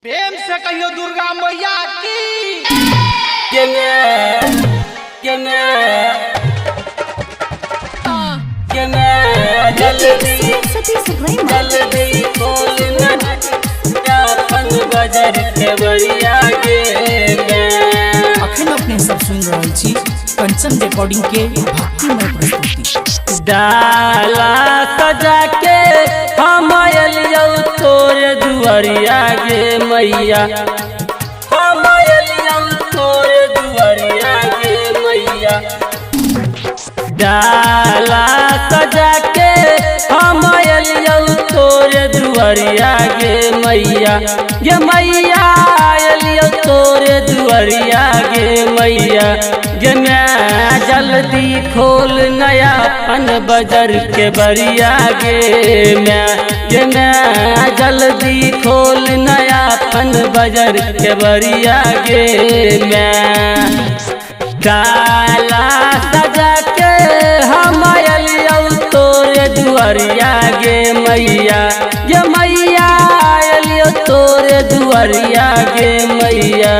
प्रेम से कहियो दुर्गा मैया की जल्दी खोलना अपन बजर के बरिया के अखन अपने सब सुन रहे छी कंचन रिकॉर्डिंग के भक्तिमय प्रस्तुति। डाला सजा के हम आयलियो तोर दुआरिया गे मैया, हम आयलियो तोर दुआरिया गे मैया। डाला सजा के हम आयलियो तोर दुआरिया गे मैया, गे मैया आयलियो तोर दुआरिया गे मैया। गे मैं जल्दी खोल नया पन बजर के बरिया गे मैं जल्दी खोल नया पन बजर के बरिया गे मैं। डाला सजा के हम आयलियो तोर दुआरिया गे मैया, गे मैया आयलियो तोर दुआरिया गे मैया।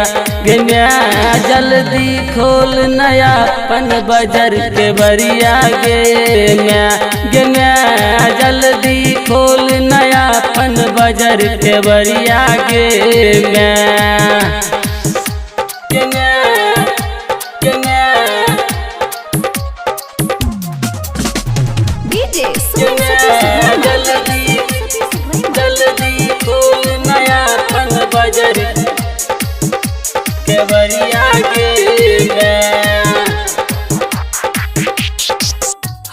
गे मैं जल्दी खोल नया पन बजर के बरिया गे मैं जल्दी खोल नया पन बजर के बरिया गे मैं। जल्दी खोल नया पन बजर के बरिया गे मैं।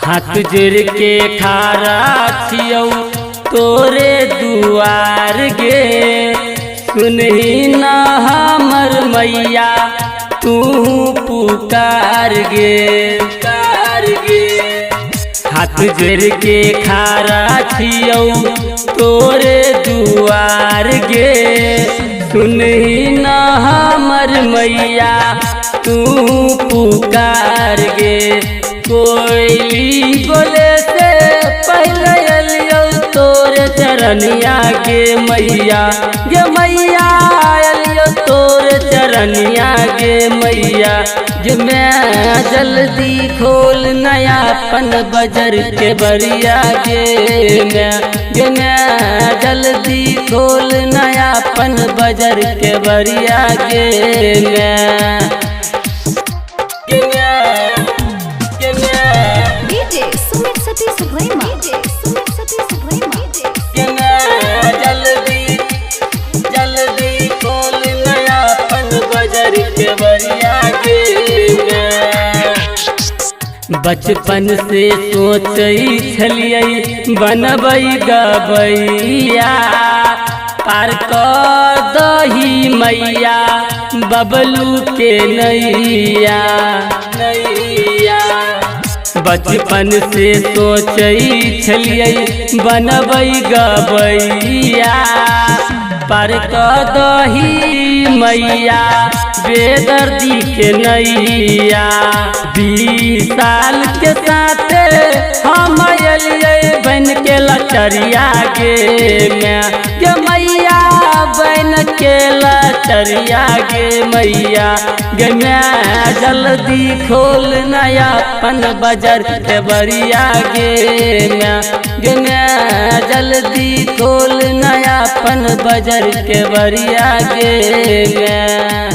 हाथ जोड़ के खारा छियौ तोरे दुआर गे, सुनही न हमर मैया तू पुकार गे। हाथ जोड़ के खारा छियौ तोरे दुआर गे, सुनही न हमर मैया तू पुकार गे। कोयली बोले से पहले अलियो तोर चरनिया गे मैया, गे मैया अलियो तोर चरनिया गे मैया। गे मैं जल्दी खोल नया पन बजर के बरिया गे मैं जल्दी खोल नया पन बजर के बरिया गे मैं। जल्दी खोल नया पन बजर के बरिया गे मैं। बचपन से सोचई छलियै बनबै गबैया, पार कर दही मैया बबलू के नैया। बचपन से सोचई छलियै बनबै गबैया, पार कर दही मैया बेदर्दी के नैया। 20 साल के साथे हम आयलियै बन के लचरिया गे मैं, गे मैया बन के लचरिया गे मैया। गे मैं जल्दी खोल नया पन बजर के बरिया गे मैं जल्दी खोल नया पन बजर के बरिया गे मैं।